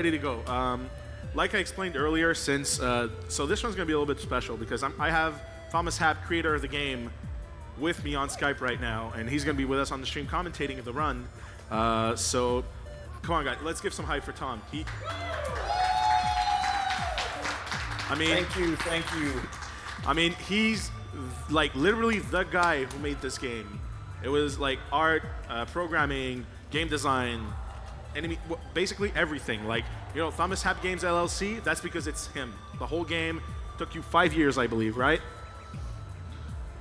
Ready to go. Like I explained earlier, since so this one's gonna be a little bit special because I have Thomas Happ, creator of the game, with me on Skype right now, and he's gonna be with us on the stream commentating the run. So come on, guys, let's give some hype for Tom. Thank you. I mean, he's like literally the guy who made this game. It was like art, programming, game design, basically everything. Like, you know, Thomas Happ Games LLC, that's because it's him. The whole game took you 5 years, I believe, right?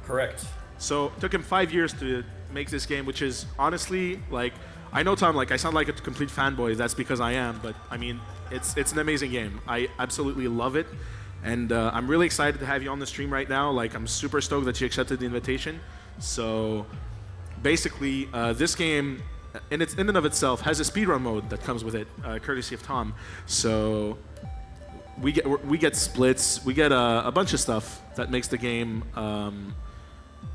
Correct. So it took him 5 years to make this game, which is honestly, like, I know, Tom, like, I sound like a complete fanboy. That's because I am, but I mean, it's an amazing game. I absolutely love it. And I'm really excited to have you on the stream right now. Like, I'm super stoked that you accepted the invitation. So basically, this game, in and of itself, has a speedrun mode that comes with it, courtesy of Tom. So we get splits, we get a bunch of stuff that makes the game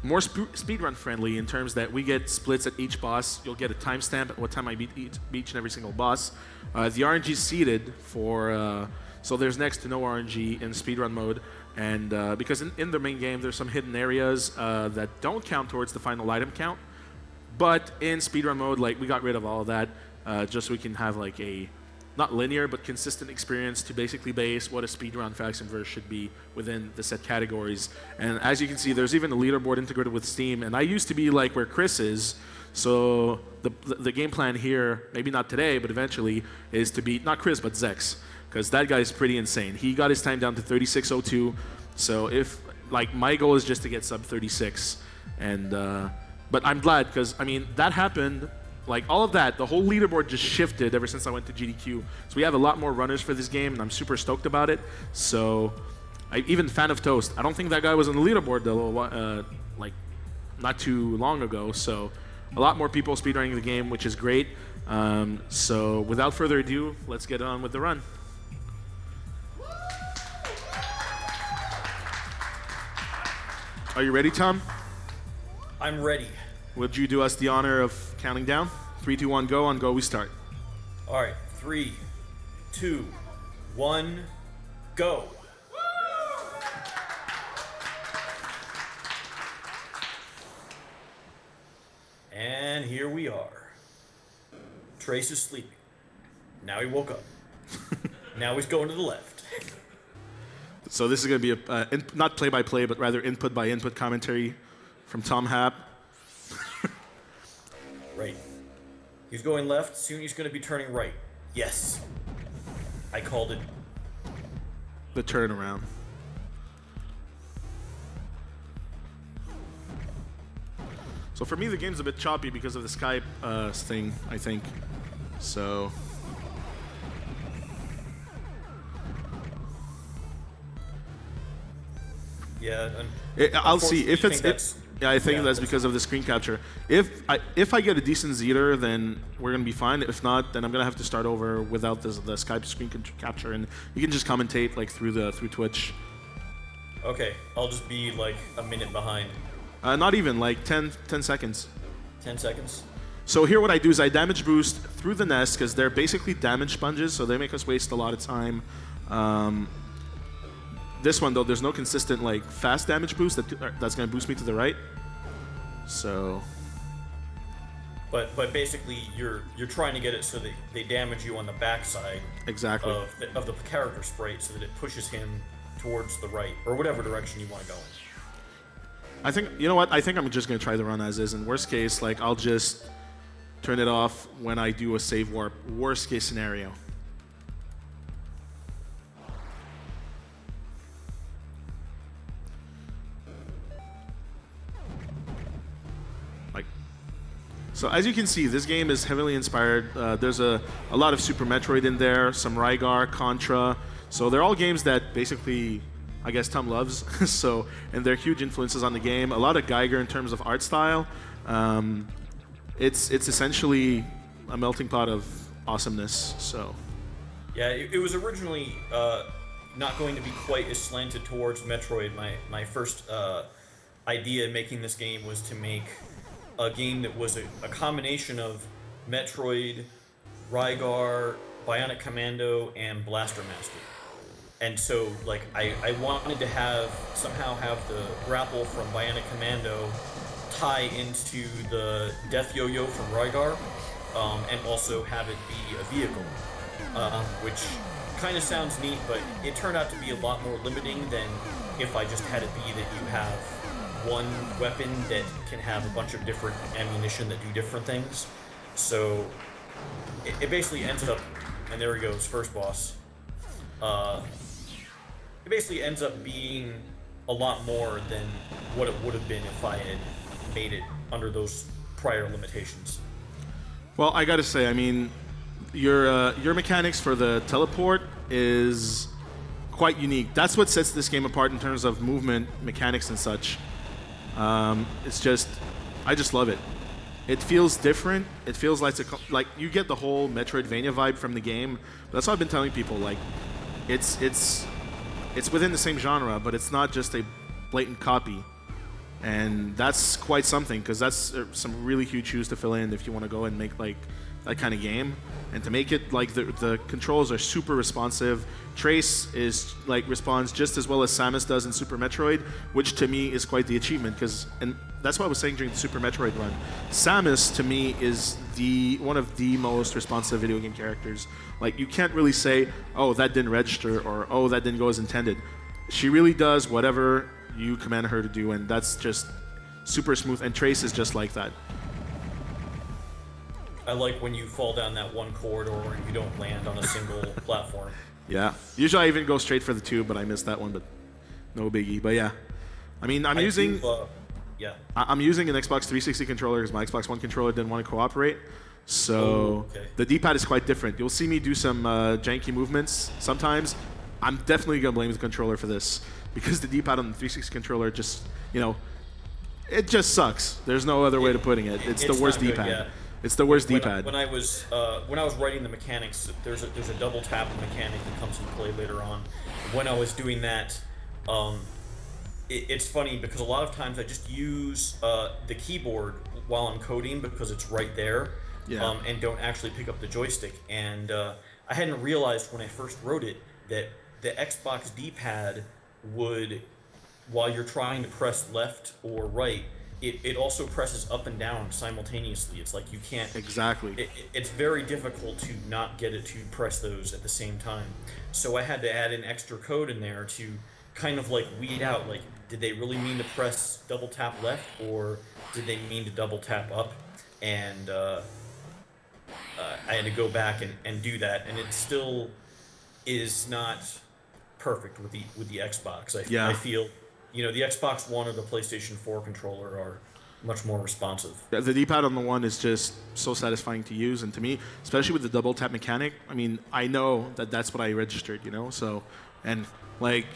more speedrun friendly in terms that we get splits at each boss. You'll get a timestamp at what time I beat each and every single boss. The RNG is seeded for, so there's next to no RNG in speedrun mode. And because in the main game, there's some hidden areas that don't count towards the final item count. But in speedrun mode, like, we got rid of all of that, just so we can have like a, not linear, but consistent experience to basically base what a speedrun for Axiom Verge should be within the set categories. And as you can see, there's even a leaderboard integrated with Steam. And I used to be like where Chris is, so the game plan here, maybe not today, but eventually, is to beat, not Chris, but Zex. Because that guy is pretty insane. He got his time down to 36:02. So if, like, my goal is just to get sub 36. And, but I'm glad, because, I mean, that happened, like, all of that, the whole leaderboard just shifted ever since I went to GDQ. So we have a lot more runners for this game, and I'm super stoked about it. So, even Fan of Toast, I don't think that guy was on the leaderboard, though, like, not too long ago. So, a lot more people speedrunning the game, which is great. So, without further ado, let's get on with the run. Are you ready, Tom? I'm ready. Would you do us the honor of counting down? 3, 2, 1, go. On go, we start. All right, 3, 2, 1, go. And here we are. Trace is sleeping. Now he woke up. Now he's going to the left. So this is going to be a not play-by-play, but rather input-by-input commentary from Tom Happ. Right. He's going left. Soon he's going to be turning right. Yes. I called it. The turnaround. So for me, the game's a bit choppy because of the Skype thing, I think. So... Yeah. I'll see if it's. Yeah, I think yeah, that's because of the screen capture. If I get a decent Zeter, then we're gonna be fine. If not, then I'm gonna have to start over without the Skype screen capture, and you can just commentate like through Twitch. Okay, I'll just be like a minute behind. Not even, like 10 seconds. 10 seconds. So here, what I do is I damage boost through the nest because they're basically damage sponges, so they make us waste a lot of time. This one, though, there's no consistent, like, fast damage boost that's going to boost me to the right. So... But basically, you're trying to get it so that they damage you on the backside exactly. of the character sprite so that it pushes him towards the right, or whatever direction you want to go in. I think, you know what, I think I'm just going to try the run as is. In worst case, like, I'll just turn it off when I do a save warp. Worst case scenario. So as you can see, this game is heavily inspired. There's a lot of Super Metroid in there, some Rygar, Contra. So they're all games that basically, I guess, Tom loves. So, and they're huge influences on the game. A lot of Geiger in terms of art style. It's essentially a melting pot of awesomeness. So. Yeah, it was originally not going to be quite as slanted towards Metroid. My first idea in making this game was to make a game that was a combination of Metroid, Rygar, Bionic Commando and Blaster Master. And so, like, I wanted to somehow have the grapple from Bionic Commando tie into the Death Yo-Yo from Rygar, and also have it be a vehicle, which kind of sounds neat, but it turned out to be a lot more limiting than if I just had it be that you have one weapon that can have a bunch of different ammunition that do different things. So it basically ends up, and there he goes, first boss. It basically ends up being a lot more than what it would have been if I had made it under those prior limitations. Well, I gotta say, I mean, your mechanics for the teleport is quite unique. That's what sets this game apart in terms of movement mechanics and such. It's just, I just love it. It feels different. It feels like you get the whole Metroidvania vibe from the game. That's what I've been telling people. Like, it's within the same genre, but it's not just a blatant copy. And that's quite something, because that's some really huge shoes to fill in if you want to go and make like that kind of game. And to make it like the controls are super responsive. Trace is like responds just as well as Samus does in Super Metroid, which to me is quite the achievement. And that's what I was saying during the Super Metroid run. Samus to me is one of the most responsive video game characters. Like, you can't really say, oh, that didn't register, or oh, that didn't go as intended. She really does whatever you command her to do, and that's just super smooth. And Trace is just like that. I like when you fall down that one corridor and you don't land on a single platform. Yeah. Usually I even go straight for the tube, but I missed that one, but no biggie. But yeah. I mean, I'm using an Xbox 360 controller because my Xbox One controller didn't want to cooperate. So the D-pad is quite different. You'll see me do some janky movements sometimes. I'm definitely going to blame the controller for this, because the D-pad on the 360 controller just, it just sucks. There's no other way to putting it. It's the worst D-pad. Yeah. It's the worst D-pad. When I was writing the mechanics, there's a double tap mechanic that comes into play later on. When I was doing that, it's funny because a lot of times I just use the keyboard while I'm coding because it's right there, and don't actually pick up the joystick. And I hadn't realized when I first wrote it that the Xbox D-pad would, while you're trying to press left or right, it also presses up and down simultaneously. It's like you can't... Exactly. It's very difficult to not get it to press those at the same time. So I had to add an extra code in there to kind of like weed out, like, did they really mean to press double tap left, or did they mean to double tap up? And I had to go back and do that, and it still is not perfect with the Xbox. I feel... the Xbox One or the PlayStation 4 controller are much more responsive. The D-pad on the One is just so satisfying to use, and to me, especially with the double tap mechanic, I mean, I know that that's what I registered, so, and like,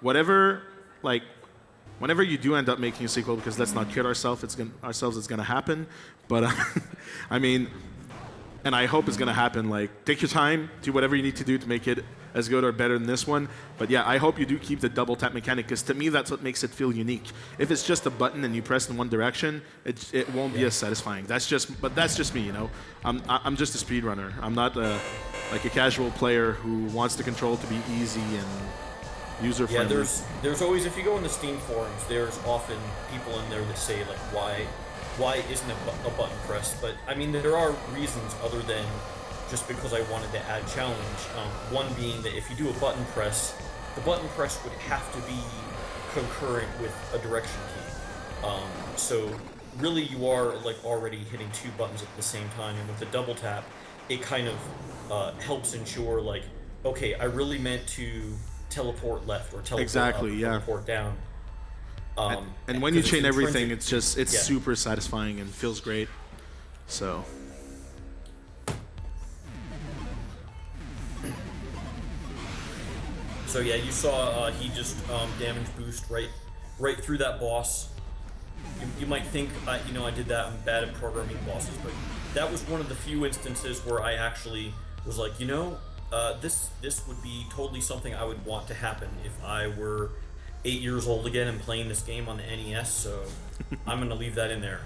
whenever you do end up making a sequel, because let's not kid ourselves, it's gonna happen, but I mean, and I hope it's gonna happen. Like, take your time, do whatever you need to do to make it as good or better than this one. But yeah, I hope you do keep the double tap mechanic, because to me that's what makes it feel unique. If it's just a button and you press in one direction, it won't be as satisfying. That's just me, I'm just a speedrunner. I'm not like a casual player who wants the control to be easy and user friendly. Yeah, there's always, if you go in the Steam forums, there's often people in there that say like, why isn't a button press? But I mean, there are reasons other than just because I wanted to add challenge. One being that if you do a button press, the button press would have to be concurrent with a direction key. So really you are like already hitting two buttons at the same time, and with the double tap, it kind of helps ensure like, okay, I really meant to teleport left or teleport up, or teleport down. And when you chain everything, it's super satisfying and feels great. So. So yeah, you saw he just damage boost right through that boss. You might think I did that. I'm bad at programming bosses, but that was one of the few instances where I actually was like, this would be totally something I would want to happen if I were 8 years old again and playing this game on the NES. So I'm gonna leave that in there.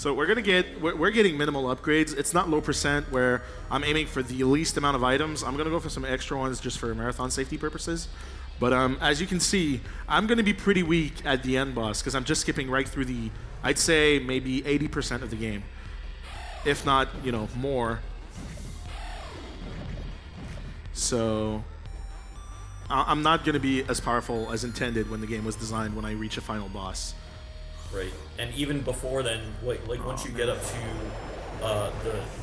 So we're getting minimal upgrades. It's not low percent where I'm aiming for the least amount of items. I'm gonna go for some extra ones just for marathon safety purposes. But as you can see, I'm gonna be pretty weak at the end boss because I'm just skipping right through the, I'd say maybe 80% of the game, if not, more. So I'm not gonna be as powerful as intended when the game was designed when I reach a final boss. Right, and even before then, like once you get up to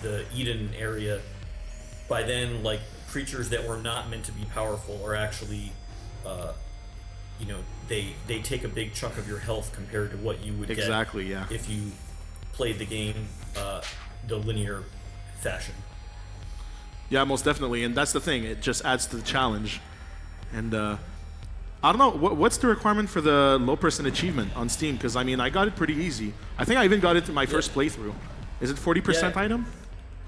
the Eden area, by then, like, creatures that were not meant to be powerful are actually, they take a big chunk of your health compared to what you would get if you played the game the linear fashion. Yeah, most definitely, and that's the thing. It just adds to the challenge. And I don't know, what's the requirement for the low percent achievement on Steam? Because I mean, I got it pretty easy. I think I even got it in my first playthrough. Is it 40% item?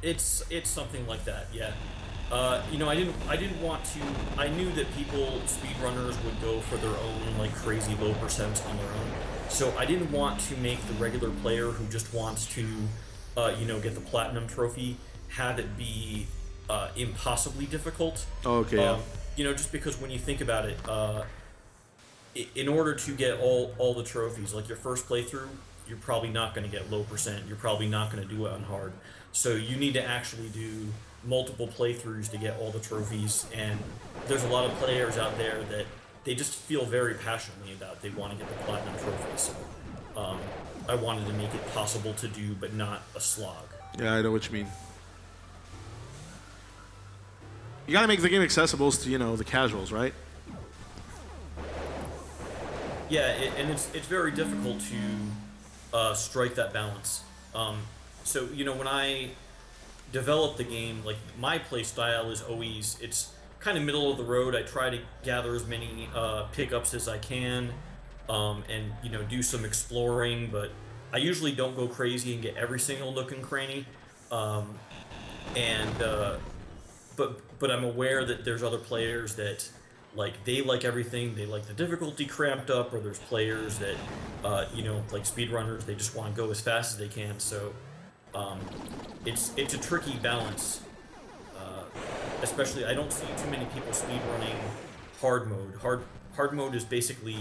It's something like that. Yeah. I didn't want to. I knew that speedrunners would go for their own like crazy low percents on their own. So I didn't want to make the regular player who just wants to, get the platinum trophy, have it be impossibly difficult. Oh, okay. Just because when you think about it, in order to get all the trophies, like your first playthrough, you're probably not going to get low percent. You're probably not going to do it on hard. So you need to actually do multiple playthroughs to get all the trophies. And there's a lot of players out there that they just feel very passionately about. They want to get the platinum trophy. So I wanted to make it possible to do, but not a slog. Yeah, I know what you mean. You gotta make the game accessible to, the casuals, right? Yeah, and it's very difficult to strike that balance. So, when I develop the game, like, my play style is always, it's kind of middle of the road. I try to gather as many pickups as I can, and, do some exploring, but I usually don't go crazy and get every single nook and cranny. But I'm aware that there's other players that, like, they like everything. They like the difficulty cramped up, or there's players that, like speedrunners, they just want to go as fast as they can. So it's a tricky balance. Especially, I don't see too many people speedrunning hard mode. Hard mode is basically,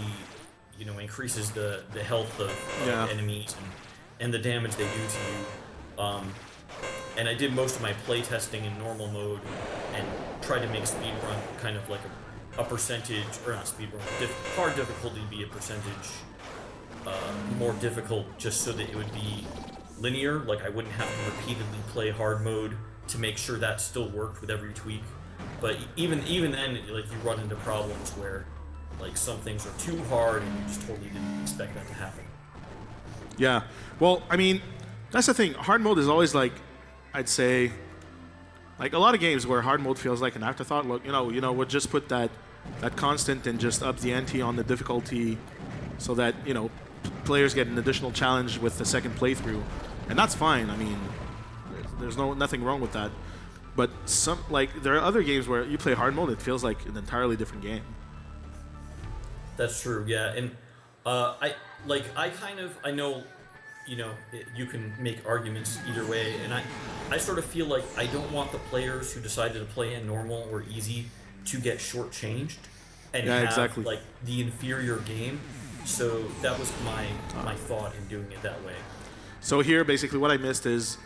increases the health of enemies and the damage they do to you. And I did most of my playtesting in normal mode and tried to make speedrun kind of like a percentage, or not speedrun, hard difficulty be a percentage more difficult, just so that it would be linear. Like, I wouldn't have to repeatedly play hard mode to make sure that still worked with every tweak. But even then, like, you run into problems where, like, some things are too hard and you just totally didn't expect that to happen. Yeah. Well, I mean, that's the thing. Hard mode is always like, I'd say, like, a lot of games where hard mode feels like an afterthought. Look, we'll just put that constant and just up the ante on the difficulty, so that players get an additional challenge with the second playthrough, and that's fine. I mean, there's nothing wrong with that. But there are other games where you play hard mode, it feels like an entirely different game. That's true. Yeah, and I know. You can make arguments either way, and I sort of feel like I don't want the players who decided to play in normal or easy to get shortchanged and have like the inferior game. So that was my thought in doing it that way. So here, basically, what I missed is,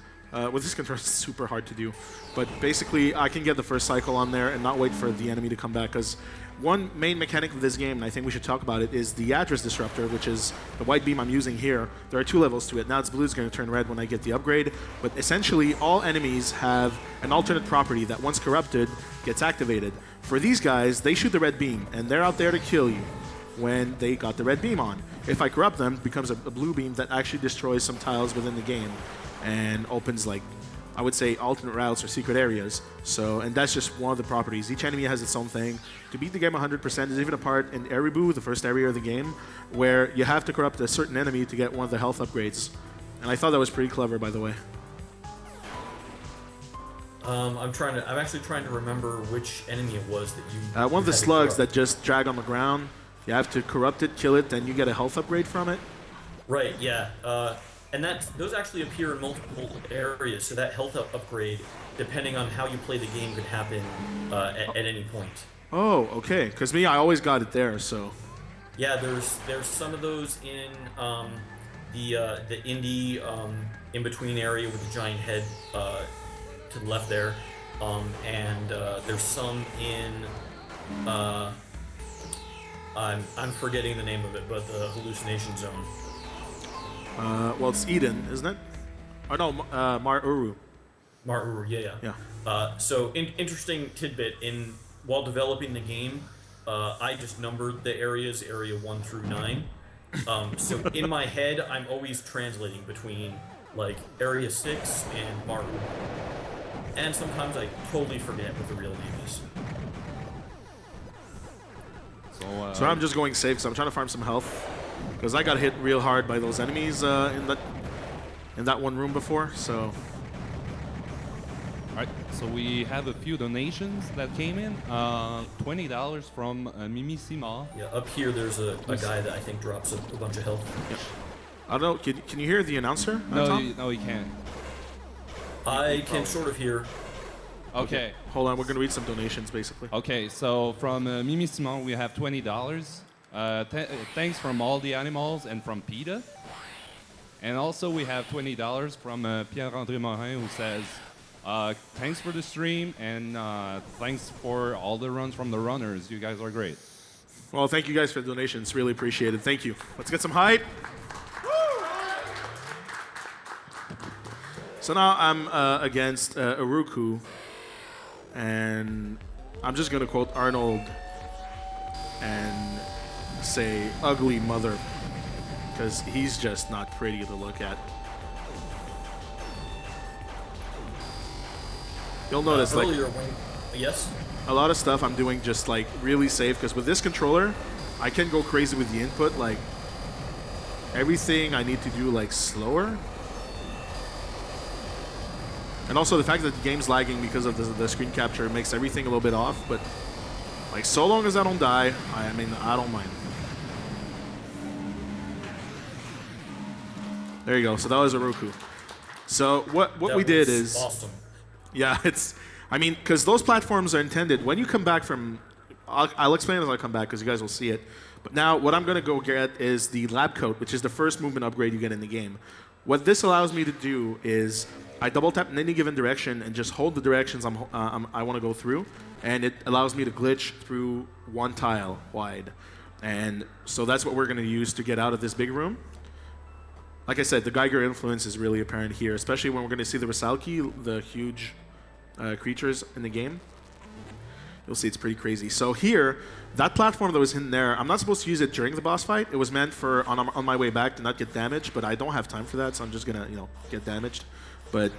with this controller, it's super hard to do, but basically, I can get the first cycle on there and not wait for the enemy to come back, because one main mechanic of this game, and I think we should talk about it, is the address disruptor, which is the white beam I'm using here. There are 2 levels to it. Now it's blue, it's going to turn red when I get the upgrade, but essentially all enemies have an alternate property that, once corrupted, gets activated. For these guys, they shoot the red beam, and they're out there to kill you when they got the red beam on. If I corrupt them, it becomes a blue beam that actually destroys some tiles within the game and opens, like, I would say, alternate routes or secret areas. So, and that's just one of the properties. Each enemy has its own thing. To beat the game 100%, there's even a part in Eribu, the first area of the game, where you have to corrupt a certain enemy to get one of the health upgrades. And I thought that was pretty clever, by the way. I'm actually trying to remember which enemy it was that you. One of the slugs that just drag on the ground. You have to corrupt it, kill it, then you get a health upgrade from it. Right. Yeah. And those actually appear in multiple areas, so that health upgrade, depending on how you play the game, could happen at any point. Oh, okay. Because me, I always got it there, so. Yeah, there's some of those in the indie in between area with the giant head to the left there, and there's some in I'm forgetting the name of it, but the hallucination zone. Well, it's Eden, isn't it? Oh no, Mar-Uru. Mar-Uru, yeah. So interesting tidbit while developing the game. I just numbered the areas, area 1 through 9. So in my head, I'm always translating between like area 6 and Maru. And sometimes I totally forget what the real name is. So I'm just going safe because I'm trying to farm some health. Because I got hit real hard by those enemies in that one room before, so. Alright, so we have a few donations that came in. $20 from Mimi Sima. Yeah, up here there's a guy that I think drops a bunch of health. Yep. I don't know, can you hear the announcer? No, you can't. I can sort of hear. Okay. Hold on, we're going to read some donations, basically. Okay, so from Mimi Simon, we have $20. Thanks from all the animals and from PETA. And also we have $20 from Pierre-André Morin, who says, thanks for the stream and thanks for all the runs from the runners. You guys are great. Well, thank you guys for the donations. Really appreciate it. Thank you. Let's get some hype. So now I'm against Uruku, and I'm just going to quote Arnold and say ugly mother, because he's just not pretty to look at. You'll notice Yes? A lot of stuff I'm doing just like really safe, because with this controller I can go crazy with the input, like everything I need to do like slower. And also the fact that the game's lagging because of the screen capture makes everything a little bit off, but like so long as I don't die, I mean I don't mind. There you go. So that was a Roku. So what we did is awesome. Yeah, I mean, because those platforms are intended, when you come back from, I'll explain as I come back because you guys will see it. But now what I'm going to go get is the lab coat, which is the first movement upgrade you get in the game. What this allows me to do is I double tap in any given direction and just hold the directions I want to go through, and it allows me to glitch through one tile wide. And so that's what we're going to use to get out of this big room. Like I said, the Geiger influence is really apparent here, especially when we're going to see the Rusalki, the huge creatures in the game. You'll see it's pretty crazy. So here, that platform that was in there, I'm not supposed to use it during the boss fight. It was meant for on my way back to not get damaged, but I don't have time for that, so I'm just going to get damaged. But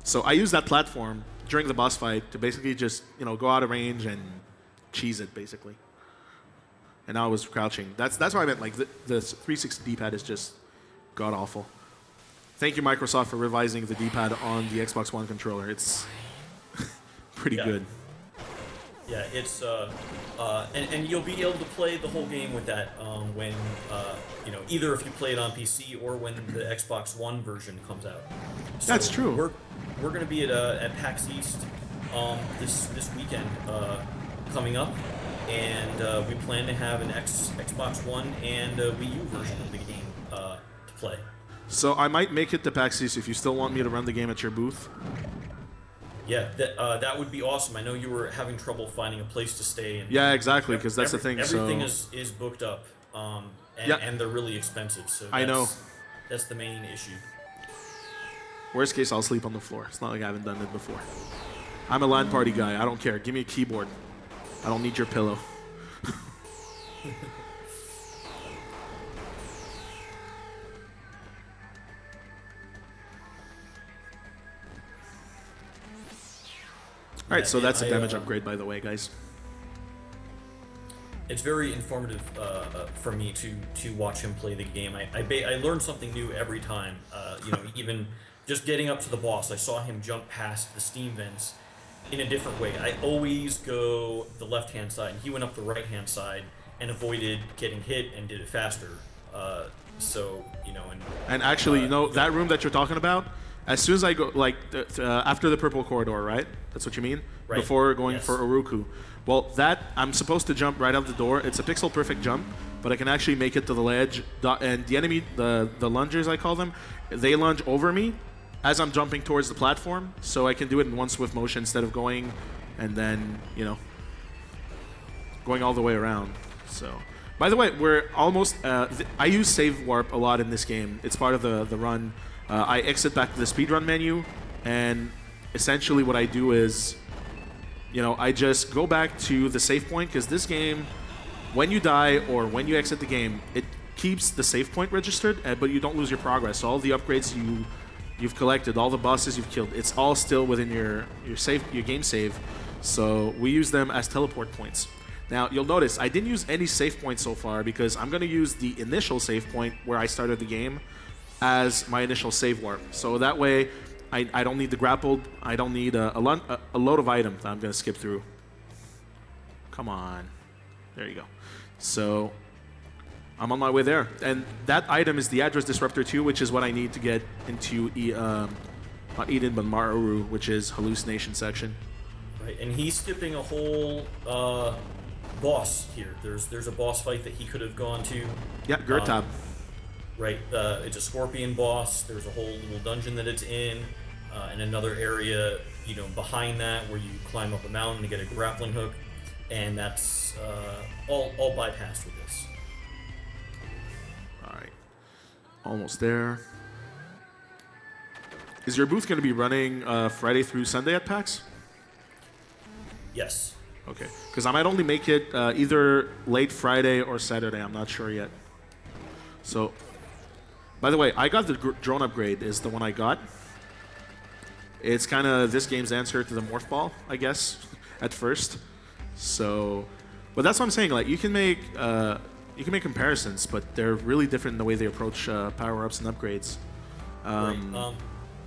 so I use that platform during the boss fight to basically just go out of range and cheese it basically. And now I was crouching. That's what I meant. Like the 360 D-pad is just god awful. Thank you, Microsoft, for revising the D-pad on the Xbox One controller. It's pretty good. Yeah, it's and you'll be able to play the whole game with that when either if you play it on PC or when the Xbox One version comes out. So that's true. We're going to be at PAX East this weekend coming up, and we plan to have an Xbox One and a Wii U version of the game to play. So I might make it to PAX East if you still want me to run the game at your booth. Yeah, that would be awesome. I know you were having trouble finding a place to stay. And yeah, exactly, because that's the thing. Everything is booked up, and they're really expensive. So I know. That's the main issue. Worst case, I'll sleep on the floor. It's not like I haven't done it before. I'm a LAN party guy. I don't care. Give me a keyboard. I don't need your pillow. All right, so that's a damage upgrade, by the way, guys. It's very informative for me to watch him play the game. I learn something new every time. Even just getting up to the boss, I saw him jump past the steam vents in a different way. I always go the left-hand side, and he went up the right-hand side and avoided getting hit and did it faster. So, you know, And actually, you know, that room that you're talking about, as soon as I go, like, after the purple corridor, right? That's what you mean? Right. Before going Yes. for Uruku. Well, that, I'm supposed to jump right out the door. It's a pixel-perfect jump, but I can actually make it to the ledge. And the enemy, the lungers, I call them, they lunge over me as I'm jumping towards the platform, so I can do it in one swift motion instead of going and then, you know, going all the way around. So, by the way, we're almost. I use save warp a lot in this game. It's part of the run. I exit back to the speedrun menu, and essentially what I do is, you know, I just go back to the save point, because this game, when you die or when you exit the game, it keeps the save point registered, but you don't lose your progress. So all the upgrades you've collected, all the bosses you've killed, it's all still within your game save. So we use them as teleport points. Now, you'll notice I didn't use any save points so far because I'm going to use the initial save point where I started the game as my initial save warp. So that way, I don't need the grappled. I don't need a load of items that I'm going to skip through. Come on. There you go. So I'm on my way there. And that item is the address disruptor 2, which is what I need to get into not Eden, but Maru, which is hallucination section. Right, and he's skipping a whole boss here. There's a boss fight that he could have gone to. Yeah, Gertab. Right, it's a scorpion boss. There's a whole little dungeon that it's in, and another area, you know, behind that where you climb up a mountain to get a grappling hook, and that's all bypassed with this. All right, almost there. Is your booth going to be running Friday through Sunday at PAX? Yes. Okay, because I might only make it either late Friday or Saturday. I'm not sure yet. So, by the way, I got the drone upgrade. Is the one I got. It's kind of this game's answer to the morph ball, I guess, at first. So, but that's what I'm saying. Like, you can make comparisons, but they're really different in the way they approach power-ups and upgrades. Right.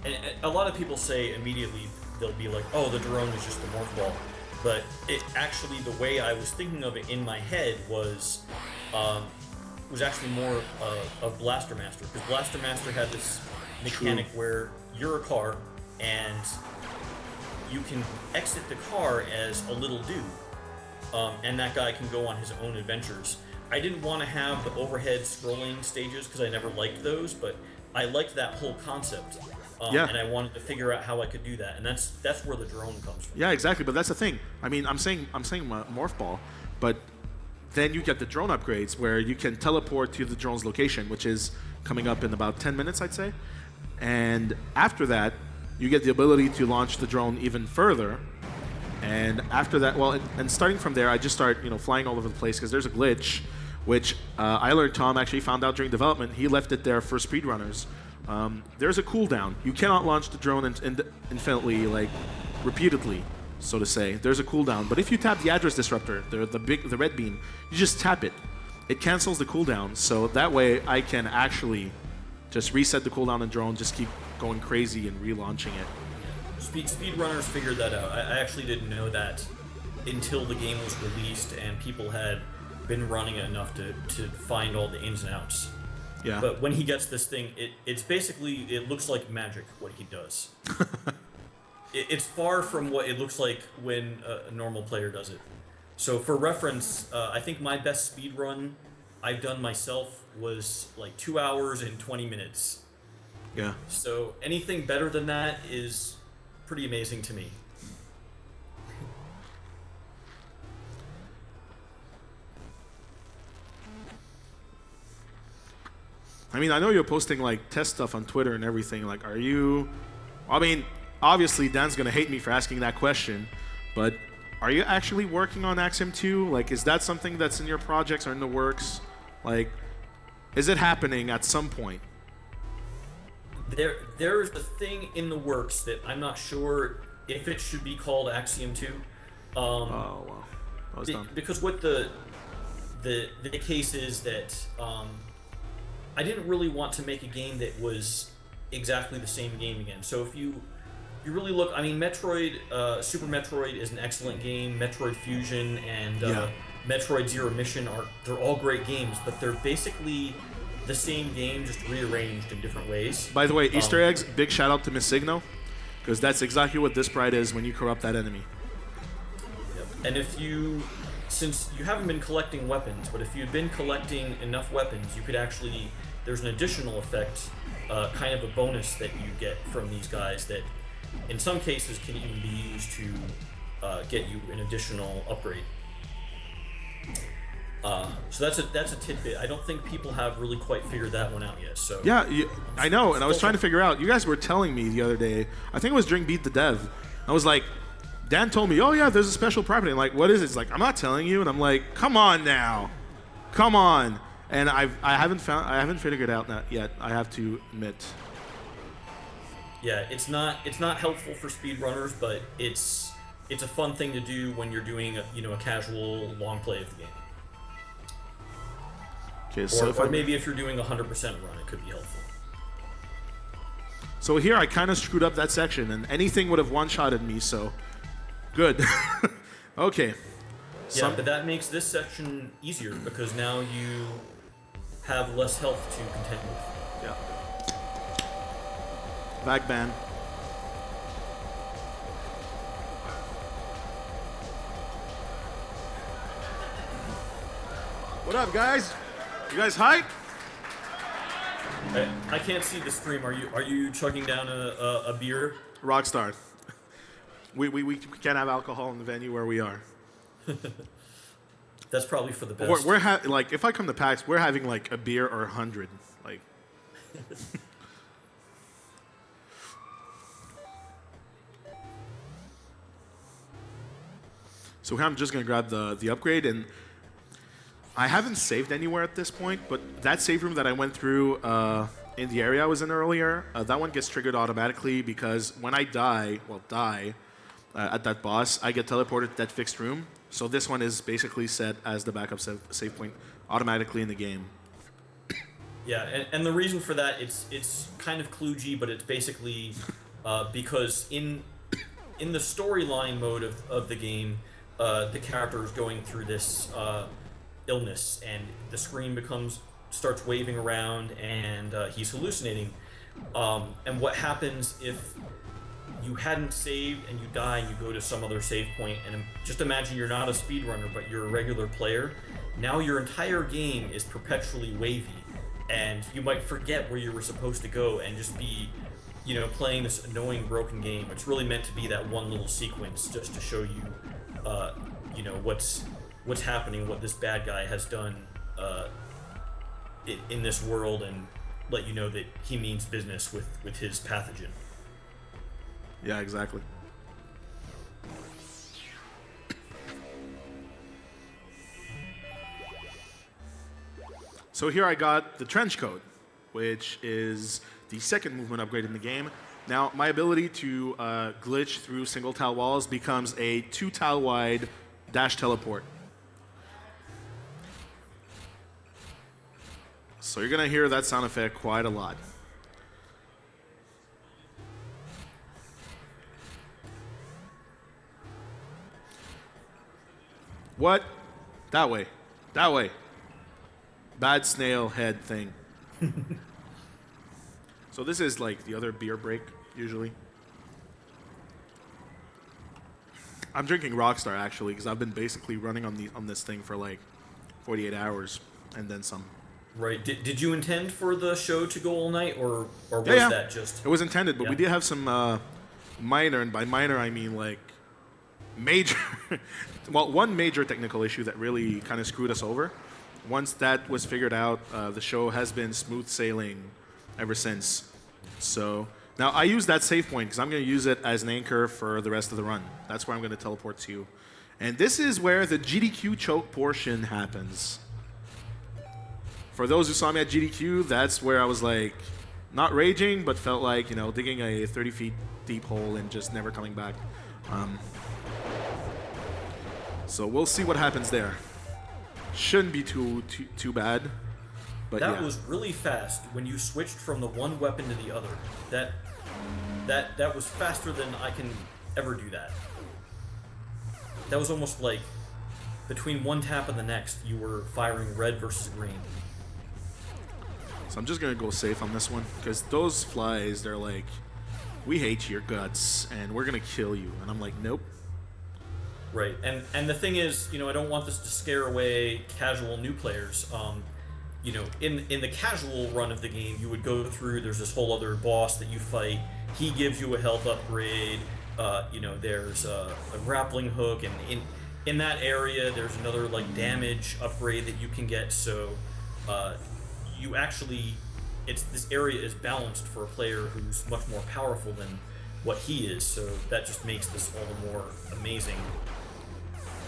And a lot of people say immediately they'll be like, "Oh, the drone is just the morph ball." But it actually, the way I was thinking of it in my head was actually more of Blaster Master, because Blaster Master had this mechanic where you're a car and you can exit the car as a little dude, and that guy can go on his own adventures. I didn't want to have the overhead scrolling stages because I never liked those, but I liked that whole concept. Yeah. And I wanted to figure out how I could do that, and that's where the drone comes from. Yeah, exactly. But that's the thing. I mean, I'm saying morph ball, but then you get the drone upgrades where you can teleport to the drone's location, which is coming up in about 10 minutes, I'd say. And after that, you get the ability to launch the drone even further. And after that, well, and starting from there, I just start, you know, flying all over the place because there's a glitch, which I learned Tom actually found out during development. He left it there for speedrunners. There's a cooldown. You cannot launch the drone infinitely, like repeatedly, so to say. There's a cooldown. But if you tap the address disruptor, the red beam, you just tap it. It cancels the cooldown. So that way, I can actually just reset the cooldown and drone, just keep going crazy and relaunching it. Speedrunners figured that out. I actually didn't know that until the game was released and people had been running it enough to find all the ins and outs. Yeah. But when he gets this thing, it's basically, it looks like magic what he does. It's far from what it looks like when a normal player does it. So for reference, I think my best speed run I've done myself was like 2 hours and 20 minutes. Yeah. So anything better than that is pretty amazing to me. I mean, I know you're posting like test stuff on Twitter and everything. Like, are you? I mean, obviously Dan's gonna hate me for asking that question, but are you actually working on Axiom 2? Like, is that something that's in your projects or in the works? Like, is it happening at some point? There's a thing in the works that I'm not sure if it should be called Axiom 2. Oh wow, that was dumb. Because what the case is that I didn't really want to make a game that was exactly the same game again. So if you really look, I mean, Metroid, Super Metroid is an excellent game. Metroid Fusion and Metroid Zero Mission they're all great games, but they're basically the same game, just rearranged in different ways. By the way, Easter eggs, big shout out to Miss Signo, because that's exactly what this sprite is when you corrupt that enemy. Yep. And if you, since you haven't been collecting weapons, but if you'd been collecting enough weapons, you could actually, there's an additional effect, kind of a bonus that you get from these guys that in some cases can even be used to get you an additional upgrade. So that's a tidbit. I don't think people have really quite figured that one out yet. So yeah, I know, and I was trying to figure out. You guys were telling me the other day. I think it was during Beat the Dev. I was like, Dan told me, "Oh yeah, there's a special property." I'm like, what is it? It's like, I'm not telling you, and I'm like, come on now, come on. And I haven't figured it out yet. I have to admit. Yeah, it's not helpful for speedrunners, but it's a fun thing to do when you're doing a casual long play of the game. Okay, so or maybe if you're doing a 100% run, it could be helpful. So here I kind of screwed up that section, and anything would have one-shotted me, so good. Okay. Yeah, but that makes this section easier because now you have less health to contend with. Yeah. Back ban. What up, guys? You guys hype? I can't see the stream. Are you chugging down a beer? Rockstar. We can't have alcohol in the venue where we are. That's probably for the best. We're like, if I come to PAX, we're having like a beer or 100. Like. So here I'm just gonna grab the upgrade, and I haven't saved anywhere at this point, but that save room that I went through in the area I was in earlier, that one gets triggered automatically because when I die at that boss, I get teleported to that fixed room. So this one is basically set as the backup save point automatically in the game. Yeah, and the reason for that, it's kind of kludgy, but it's basically because in the storyline mode of the game, the character is going through this illness, and the screen starts waving around, and he's hallucinating. And what happens if you hadn't saved and you die and you go to some other save point, and just imagine you're not a speedrunner but you're a regular player. Now your entire game is perpetually wavy, and you might forget where you were supposed to go and just be playing this annoying broken game. It's really meant to be that one little sequence just to show you what's happening, what this bad guy has done in this world, and let you know that he means business with his pathogen. Yeah, exactly. So here I got the trench coat, which is the second movement upgrade in the game. Now, my ability to glitch through single tile walls becomes a 2 tile wide dash teleport. So you're gonna hear that sound effect quite a lot. What? That way. That way. Bad snail head thing. So this is like the other beer break, usually. I'm drinking Rockstar, actually, because I've been basically running on this thing for like 48 hours and then some. Right. Did you intend for the show to go all night, or was that just... It was intended, but we did have some minor, and by minor I mean like major... well, one major technical issue that really kind of screwed us over. Once that was figured out, the show has been smooth sailing ever since. So now I use that save point because I'm going to use it as an anchor for the rest of the run. That's where I'm going to teleport to. And this is where the GDQ choke portion happens. For those who saw me at GDQ, that's where I was like, not raging, but felt like, digging a 30 feet deep hole and just never coming back. So we'll see what happens there. Shouldn't be too bad. But that was really fast when you switched from the one weapon to the other. That was faster than I can ever do that. That was almost like between one tap and the next, you were firing red versus green. So I'm just gonna go safe on this one because those flies, they're like, we hate your guts and we're gonna kill you. And I'm like, nope. Right, and the thing is, I don't want this to scare away casual new players. In the casual run of the game, you would go through. There's this whole other boss that you fight. He gives you a health upgrade. There's a grappling hook, and in that area, there's another like damage upgrade that you can get. So, you actually, this area is balanced for a player who's much more powerful than what he is. So that just makes this all the more amazing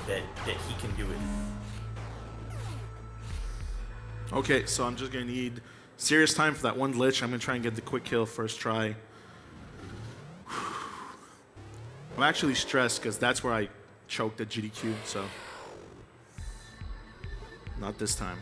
that he can do it. Okay, so I'm just gonna need serious time for that one glitch. I'm gonna try and get the quick kill first try. I'm actually stressed because that's where I choked at GDQ, so not this time.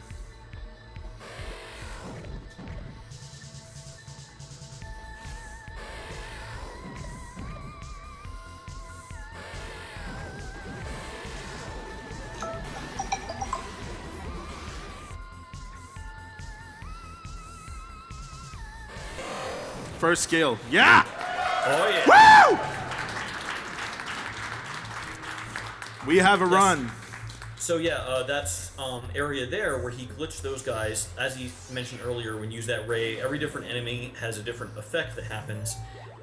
First skill. Yeah! Oh, yeah. Woo! We have a run. So, that's area there where he glitched those guys. As he mentioned earlier, when you use that ray, every different enemy has a different effect that happens.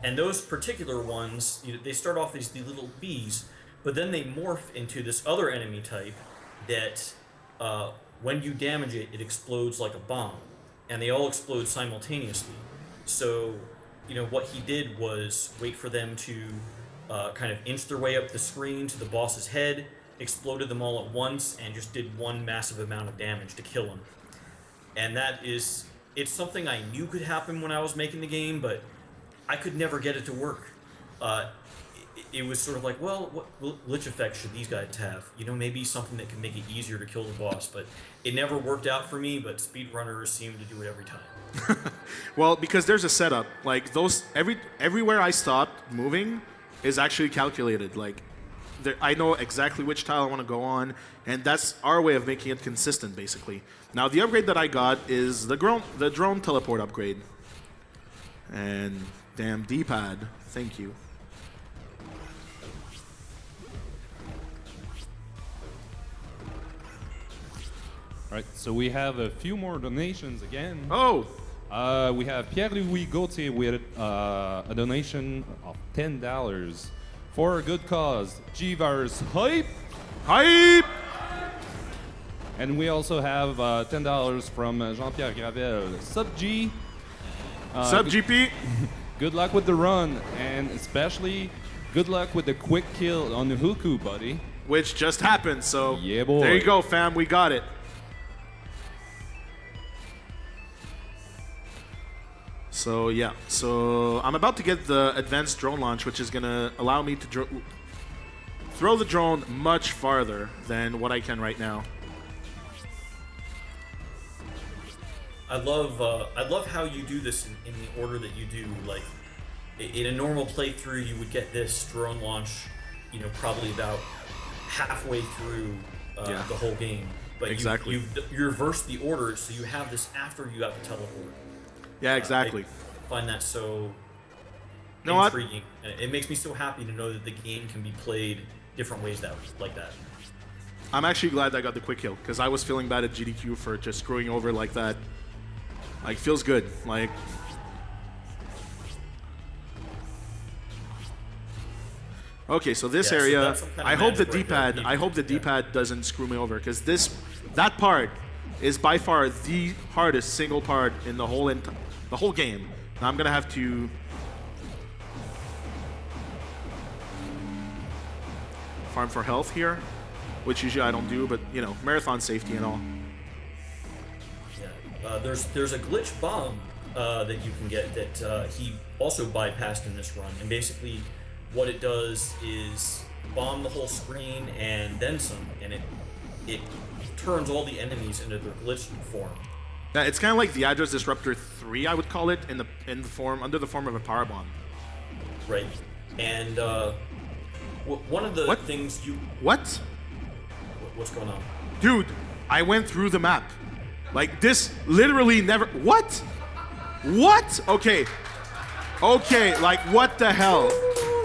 And those particular ones, they start off as the little bees, but then they morph into this other enemy type that when you damage it, it explodes like a bomb. And they all explode simultaneously. So, what he did was wait for them to kind of inch their way up the screen to the boss's head, exploded them all at once, and just did one massive amount of damage to kill him. And it's something I knew could happen when I was making the game, but I could never get it to work. It was sort of like, well, what glitch effects should these guys have? Maybe something that can make it easier to kill the boss, but it never worked out for me, but speedrunners seem to do it every time. Well, because there's a setup. Like those, everywhere I stopped moving is actually calculated. Like, I know exactly which tile I want to go on, and that's our way of making it consistent, basically. Now, the upgrade that I got is the drone teleport upgrade. And damn D-pad, thank you. All right, so we have a few more donations again. Oh! We have Pierre-Louis Gauthier with a donation of $10 for a good cause. GVirus hype! Hype! And we also have $10 from Jean-Pierre Gravel. Sub G. Sub GP! Good luck with the run, and especially good luck with the quick kill on the Huku, buddy. Which just happened, so yeah, boy. There you go, fam, we got it. So yeah, so I'm about to get the advanced drone launch, which is gonna allow me to throw the drone much farther than what I can right now. I love how you do this in the order that you do. Like, in a normal playthrough, you would get this drone launch, probably about halfway through the whole game. But exactly. you reverse the order, so you have this after you got the teleport. Yeah, exactly. I find that so No, intriguing. It makes me so happy to know that the game can be played different ways like that. I'm actually glad I got the quick kill, because I was feeling bad at GDQ for just screwing over like that. Like, feels good. Like, okay, so this area, so I hope the magic right D-pad, there. I hope the D-pad doesn't screw me over, because that part is by far the hardest single part in the whole game. Now I'm gonna have to farm for health here, which usually I don't do, but marathon safety and all. Yeah, there's a glitch bomb that you can get that he also bypassed in this run, and basically what it does is bomb the whole screen and then some, and it turns all the enemies into their glitched form. Yeah, it's kind of like the Address Disruptor 3, I would call it, under the form of a power bomb. Right, and one of the things you What? what's going on? Dude, I went through the map. Like, this literally never... What? What? Okay. Okay, like, what the hell?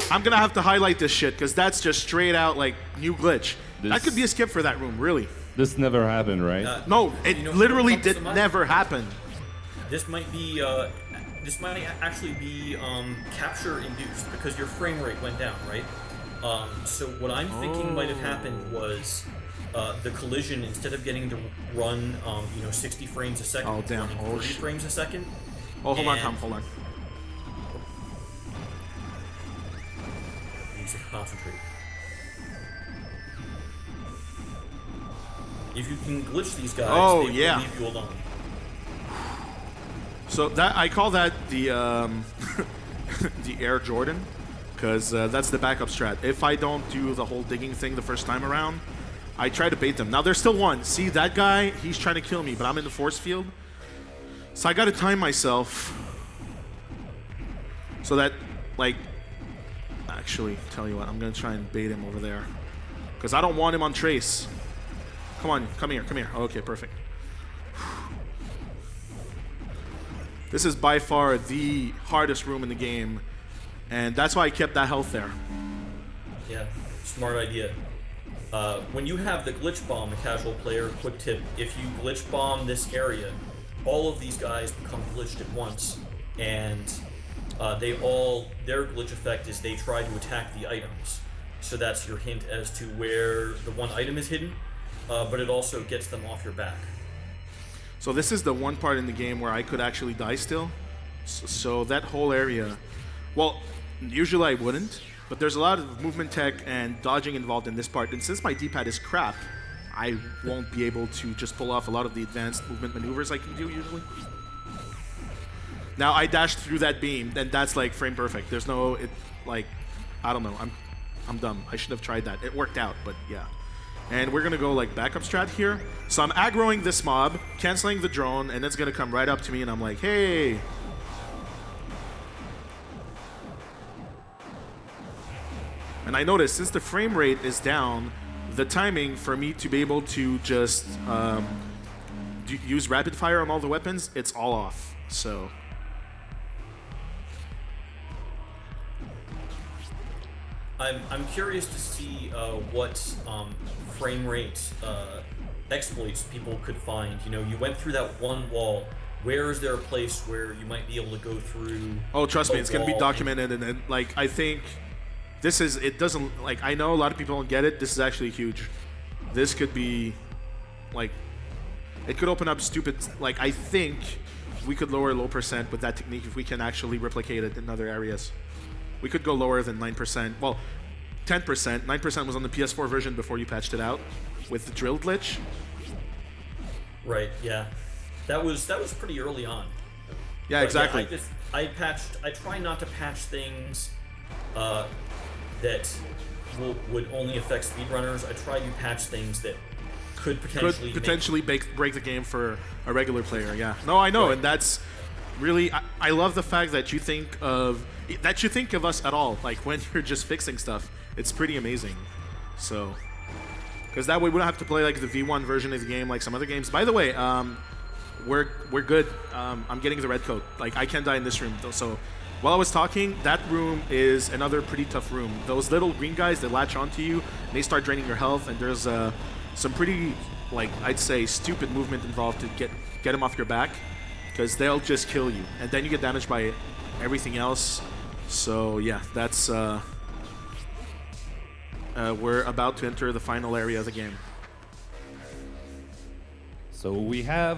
I'm gonna have to highlight this shit, because that's just straight out, like, new glitch. That could be a skip for that room, really. This never happened, right? No, it literally did never happen. This might be, this might actually be capture induced because your frame rate went down, right? So what I'm thinking might have happened was the collision, instead of getting to run, 60 frames a second, Oh, damn. running 30 frames a second. Oh, hold on, Tom, hold on. Needs to concentrate. If you can glitch these guys, they will leave you alone. So that I call that the the Air Jordan, because that's the backup strat. If I don't do the whole digging thing the first time around, I try to bait them. Now there's still one. See that guy? He's trying to kill me, but I'm in the force field. So I got to time myself so that, like, actually, tell you what, I'm gonna try and bait him over there, because I don't want him on trace. Come on, come here, come here. Okay, perfect. This is by far the hardest room in the game, and that's why I kept that health there. Yeah, smart idea. When you have the glitch bomb, a casual player, quick tip, if you glitch bomb this area, all of these guys become glitched at once, and their glitch effect is they try to attack the items. So that's your hint as to where the one item is hidden, but it also gets them off your back. So this is the one part in the game where I could actually die still. So that whole area, well, usually I wouldn't, but there's a lot of movement tech and dodging involved in this part. And since my D-pad is crap, I won't be able to just pull off a lot of the advanced movement maneuvers I can do usually. Now I dashed through that beam, and that's like frame perfect. There's no, I don't know. I'm dumb. I should have tried that. It worked out, but yeah. And we're gonna go like backup strat here. So I'm aggroing this mob, canceling the drone, and it's gonna come right up to me, and I'm like, hey. And I noticed since the frame rate is down, the timing for me to be able to just use rapid fire on all the weapons, it's all off. So. I'm curious to see what frame rate exploits people could find. You know, you went through that one wall. Where is there a place where you might be able to go through? Oh, trust me, it's gonna be documented, and like I think this is. It doesn't like I know a lot of people don't get it. This is actually huge. This could be like it could open up stupid. Like I think we could lower low percent with that technique if we can actually replicate it in other areas. We could go lower than 9%. Well, 10%. 9% was on the PS4 version before you patched it out with the drill glitch. Right. Yeah. That was pretty early on. Yeah, exactly. Yeah, I try not to patch things that would only affect speedrunners. I try to patch things that could potentially break the game for a regular player. Yeah. No, I know, right. And that's really I love the fact that you think of us at all, like when you're just fixing stuff. It's pretty amazing. So, because that way we don't have to play like the V1 version of the game like some other games. By the way, we're good. I'm getting the red coat. Like I can't die in this room though. So while I was talking, that room is another pretty tough room. Those little green guys that latch onto you, and they start draining your health, and there's some pretty, like I'd say, stupid movement involved to get them off your back, because they'll just kill you, and then you get damaged by everything else. So yeah, that's we're about to enter the final area of the game. So we have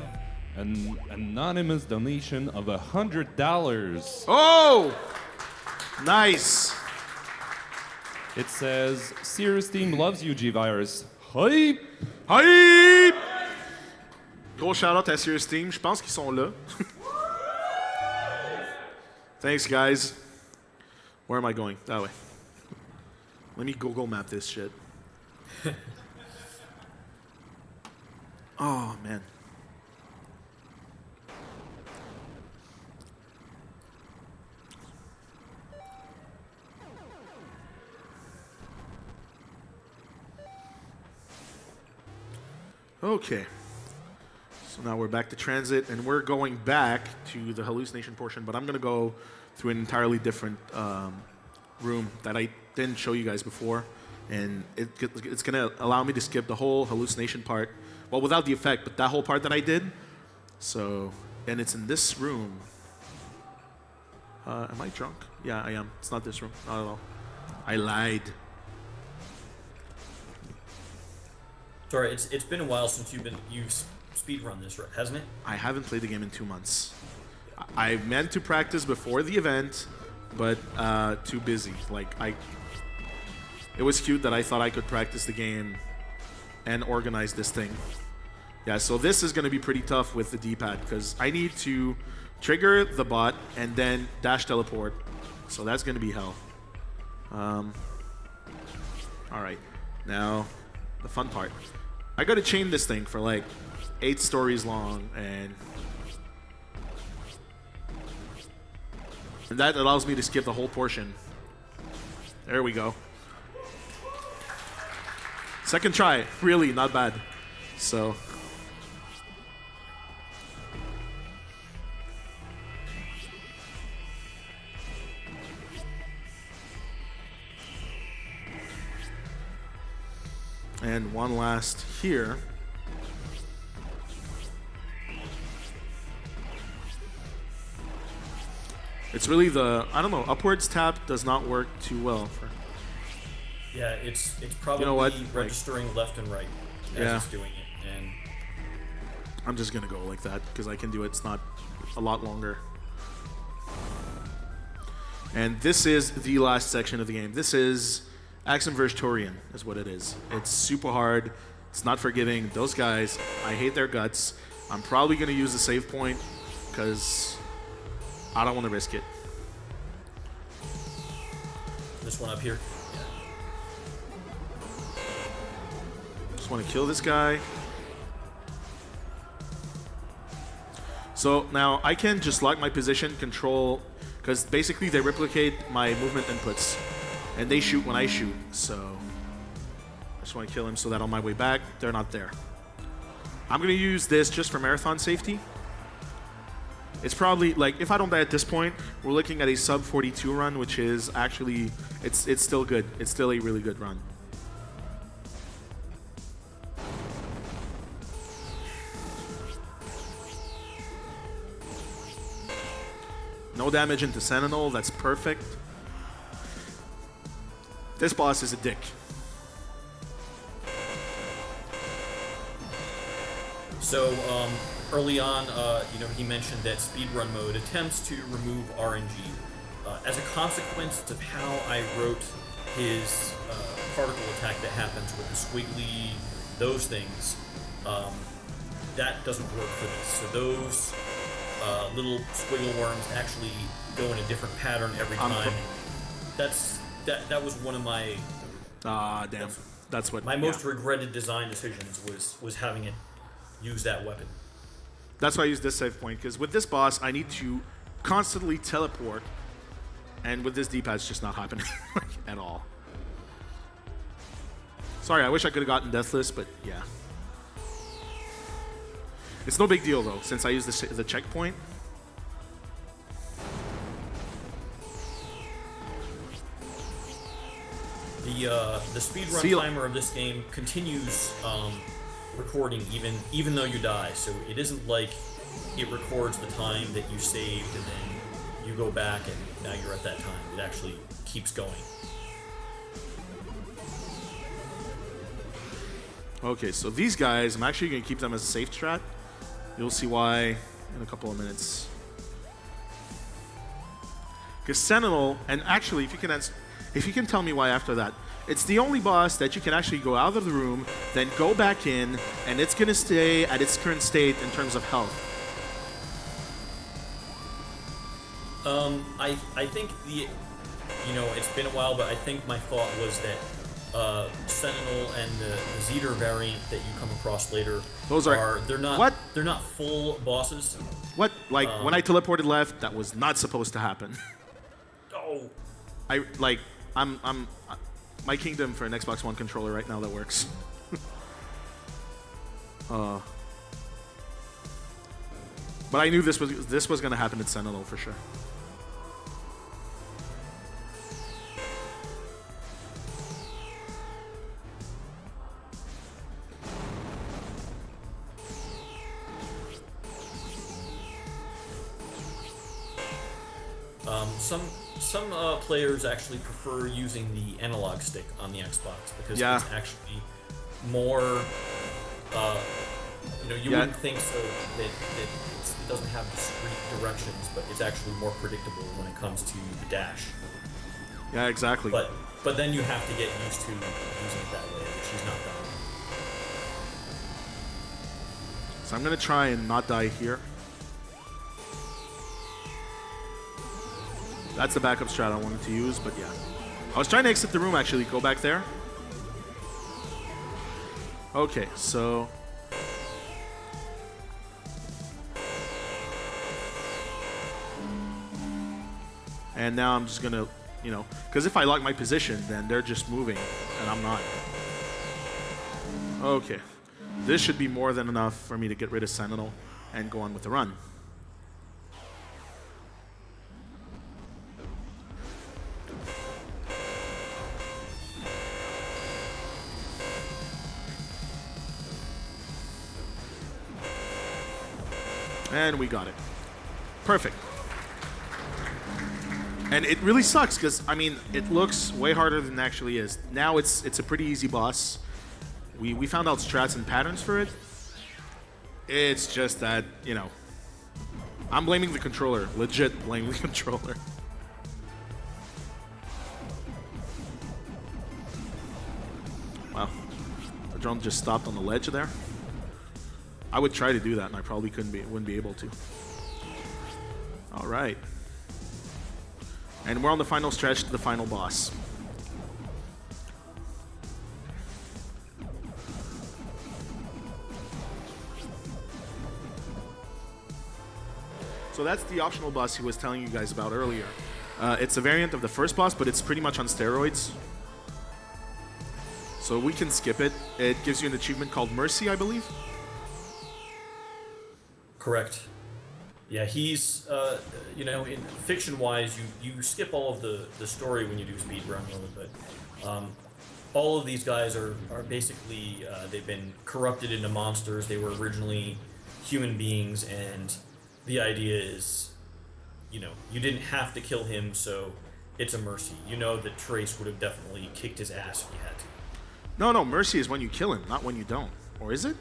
an anonymous donation of $100. Oh, nice. It says, Serious Team loves you, GVirus. Hype! Hype! Gros shout-out à Serious Team. Je pense qu'ils sont là. Thanks, guys. Where am I going? That way. Let me Google map this shit. Oh, man. Okay. So now we're back to transit, and we're going back to the hallucination portion, but I'm going to go through an entirely different room that I didn't show you guys before. And it's going to allow me to skip the whole hallucination part. Well, without the effect, but that whole part that I did. So, and it's in this room. Am I drunk? Yeah, I am. It's not this room. Not at all. I lied. Sorry, it's been a while since you've speedrun this, hasn't it? I haven't played the game in 2 months. I meant to practice before the event, but too busy. It was cute that I thought I could practice the game and organize this thing. Yeah, so this is going to be pretty tough with the D-pad because I need to trigger the bot and then dash teleport. So that's going to be hell. All right, now the fun part. I got to chain this thing for like 8 stories long, and that allows me to skip the whole portion. There we go. Second try, really not bad. So. And one last here. It's really I don't know, upwards tap does not work too well for. Yeah, it's probably registering left and right as it's doing it, and I'm just gonna go like that because I can do it. It's not a lot longer. And this is the last section of the game. This is Axiom Verge is what it is. It's super hard. It's not forgiving. Those guys, I hate their guts. I'm probably gonna use the save point because I don't want to risk it. This one up here. Just want to kill this guy. So now I can just lock my position, control, because basically they replicate my movement inputs, and they shoot when I shoot. So I just want to kill him so that on my way back, they're not there. I'm going to use this just for marathon safety. It's probably, like, if I don't die at this point, we're looking at a sub 42 run, which is actually, it's still good. It's still a really good run. No damage into Sentinel, that's perfect. This boss is a dick. So, early on, he mentioned that speedrun mode attempts to remove RNG. As a consequence of how I wrote his particle attack that happens with the squiggly, those things, that doesn't work for this. So those little squiggle worms actually go in a different pattern every time. That was one of my damn. That's what my most regretted design decisions was having it use that weapon. That's why I use this save point, because with this boss I need to constantly teleport, and with this D-pad it's just not happening at all. Sorry, I wish I could have gotten Deathless, but yeah. It's no big deal though, since I use the checkpoint. The speedrun timer of this game continues recording even though you die, so it isn't like it records the time that you saved and then you go back and now you're at that time. It actually keeps going. Okay, so these guys, I'm actually going to keep them as a safe strat. You'll see why in a couple of minutes. Because Sentinel, and actually, if you can tell me why after that, it's the only boss that you can actually go out of the room, then go back in, and it's going to stay at its current state in terms of health. I think it's been a while, but I think my thought was that Sentinel and the Zeter variant that you come across later, they're not full bosses. What? Like when I teleported left, that was not supposed to happen. Oh. I'm my kingdom for an Xbox One controller right now that works. But I knew this was going to happen at Sentinel for sure. Some players actually prefer using the analog stick on the Xbox because Yeah. it's actually more. You wouldn't think so that it doesn't have discrete directions, but it's actually more predictable when it comes to the dash. Yeah, exactly. But then you have to get used to using it that way, which is not done. So I'm going to try and not die here. That's the backup strat I wanted to use, but yeah. I was trying to exit the room, actually. Go back there. Okay, so... And now I'm just going to, because if I lock my position, then they're just moving, and I'm not. Okay. This should be more than enough for me to get rid of Sentinel and go on with the run. And we got it. Perfect. And it really sucks because, I mean, it looks way harder than it actually is. Now it's a pretty easy boss. We found out strats and patterns for it. It's just that, I'm blaming the controller. Legit blaming the controller. Wow. The drone just stopped on the ledge there. I would try to do that, and I probably wouldn't be able to. All right. And we're on the final stretch to the final boss. So that's the optional boss he was telling you guys about earlier. It's a variant of the first boss, but it's pretty much on steroids. So we can skip it. It gives you an achievement called Mercy, I believe. Correct. Yeah, he's, in fiction-wise, you skip all of the story when you do speedrun mode, but all of these guys are basically, they've been corrupted into monsters. They were originally human beings, and the idea is, you didn't have to kill him, so it's a mercy. You know that Trace would have definitely kicked his ass if he had to. No, mercy is when you kill him, not when you don't. Or is it?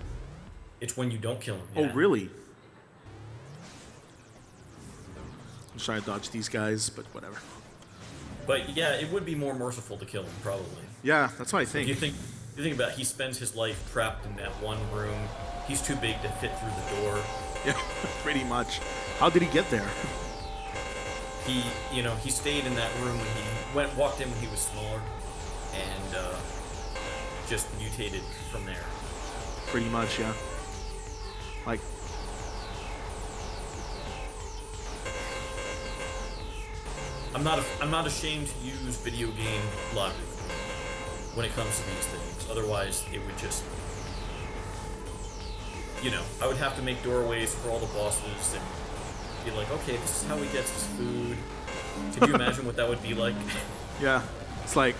It's when you don't kill him. Oh, Yeah. really? I'm trying to dodge these guys, but whatever. But yeah, it would be more merciful to kill him, probably. Yeah, that's what I think. You think about it, he spends his life trapped in that one room. He's too big to fit through the door. Yeah, pretty much. How did he get there? He stayed in that room when he walked in when he was smaller, and just mutated from there. Pretty much, yeah. Like, I'm not ashamed to use video game logic when it comes to these things. Otherwise, it would just, I would have to make doorways for all the bosses and be like, okay, this is how he gets his food. Could you imagine what that would be like? yeah. It's like,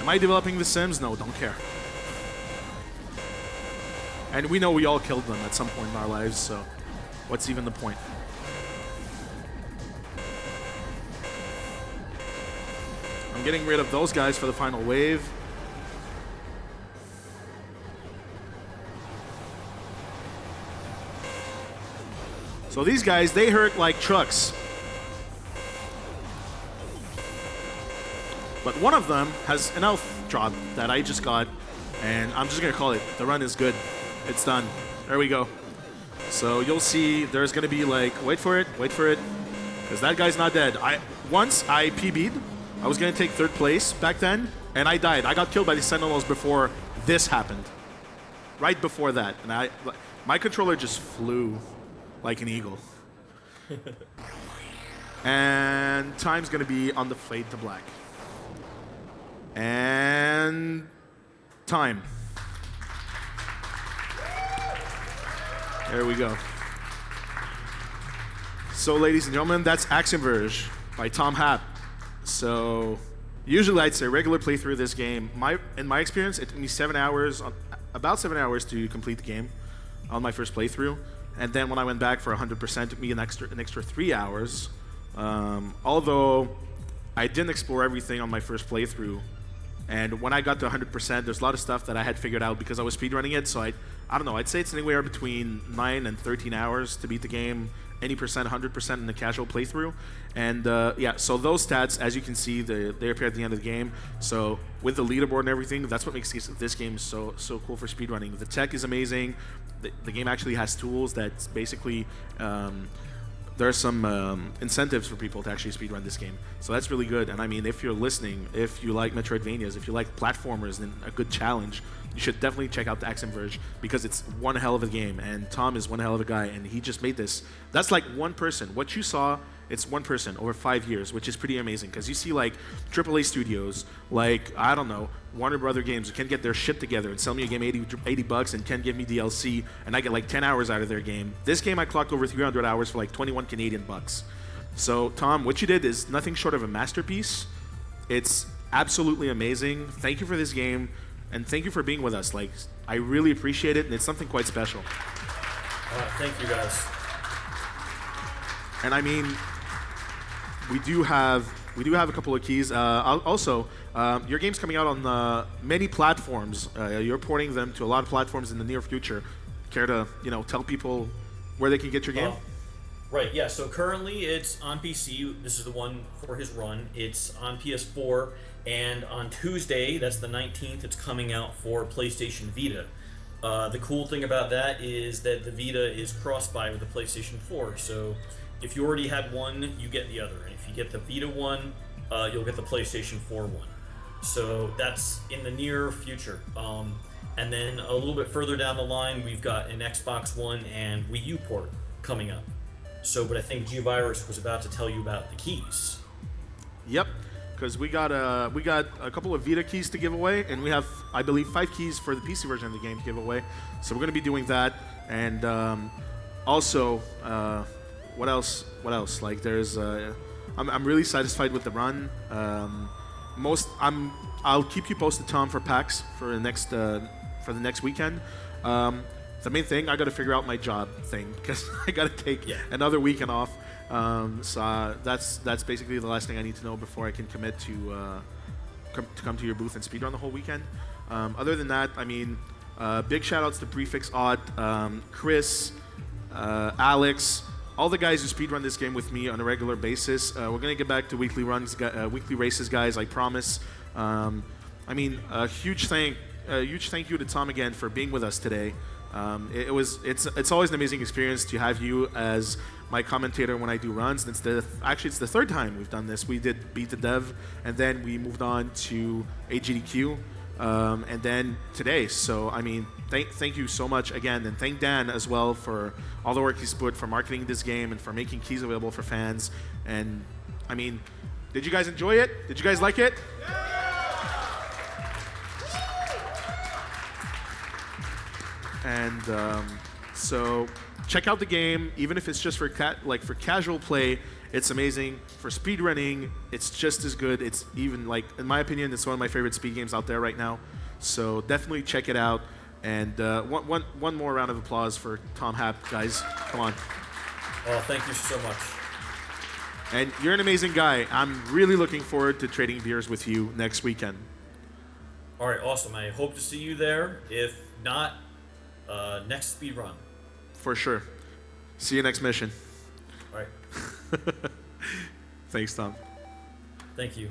am I developing The Sims? No, don't care. And we know we all killed them at some point in our lives, so what's even the point? I'm getting rid of those guys for the final wave. So these guys, they hurt like trucks. But one of them has an elf drop that I just got, and I'm just going to call it. The run is good. It's done. There we go. So you'll see there's going to be like, wait for it, because that guy's not dead. Once I PB'd, I was going to take third place back then, and I died. I got killed by the Sentinels before this happened. Right before that. And my controller just flew like an eagle. And time's going to be on the fade to black. And time. There we go. So, ladies and gentlemen, that's Axiom Verge by Tom Happ. So, usually I'd say regular playthrough of this game. In my experience, it took me about 7 hours to complete the game on my first playthrough. And then when I went back for 100%, it took me an extra 3 hours. Although I didn't explore everything on my first playthrough. And when I got to 100%, there's a lot of stuff that I had figured out because I was speedrunning it. So I don't know, I'd say it's anywhere between 9 and 13 hours to beat the game, any percent, 100% in the casual playthrough. And yeah, so those stats, as you can see, they appear at the end of the game. So with the leaderboard and everything, that's what makes this game so cool for speedrunning. The tech is amazing. The game actually has tools that basically... there are some incentives for people to actually speedrun this game. So that's really good. And I mean, if you're listening, if you like Metroidvanias, if you like platformers and a good challenge, you should definitely check out the Axiom Verge because it's one hell of a game. And Tom is one hell of a guy, and he just made this. That's like one person. What you saw, it's one person over 5 years, which is pretty amazing. Because you see like AAA studios, like, I don't know, Warner Brother Games, who can get their shit together and sell me a game $80 and can give me DLC, and I get like 10 hours out of their game. This game I clocked over 300 hours for like 21 Canadian bucks. So Tom, what you did is nothing short of a masterpiece. It's absolutely amazing. Thank you for this game, and thank you for being with us. Like, I really appreciate it, and it's something quite special. Thank you, guys. And I mean, we do have a couple of keys. Also, your game's coming out on many platforms. You're porting them to a lot of platforms in the near future. Care to tell people where they can get your game? Right. Yeah. So currently it's on PC. This is the one for his run. It's on PS4, and on Tuesday, that's the 19th, it's coming out for PlayStation Vita. The cool thing about that is that the Vita is cross-buy with the PlayStation 4. So if you already had one, you get the other. And if you get the Vita one, you'll get the PlayStation 4 one. So that's in the near future. And then a little bit further down the line, we've got an Xbox One and Wii U port coming up. So, but I think GVirus was about to tell you about the keys. Yep, because we got a couple of Vita keys to give away, and we have, I believe, 5 keys for the PC version of the game to give away. So we're going to be doing that, and also, what else? Like, there's, I'm really satisfied with the run. I'll keep you posted, Tom, for PAX for the next weekend. The main thing, I got to figure out my job thing because I got to take another weekend off. So that's basically the last thing I need to know before I can commit to come to your booth and speedrun the whole weekend. Other than that, I mean, big shout outs to Prefix Odd, Chris, Alex, all the guys who speedrun this game with me on a regular basis. We're gonna get back to weekly races, guys. I promise. I mean, a huge thank you to Tom again for being with us today. It's always an amazing experience to have you as my commentator when I do runs. And it's the third time we've done this. We did Beat the Dev, and then we moved on to AGDQ, and then today. So I mean, thank you so much again, and thank Dan as well for all the work he's put for marketing this game and for making keys available for fans. And I mean, did you guys enjoy it? Did you guys like it? And so check out the game, even if it's just for casual play. It's amazing. For speedrunning, it's just as good. It's even, like, in my opinion, it's one of my favorite speed games out there right now. So definitely check it out. And one more round of applause for Tom Happ, guys. Come on. Oh, thank you so much. And you're an amazing guy. I'm really looking forward to trading beers with you next weekend. All right, awesome. I hope to see you there. If not, next speed run. For sure. See you next mission. All right. Thanks, Tom. Thank you.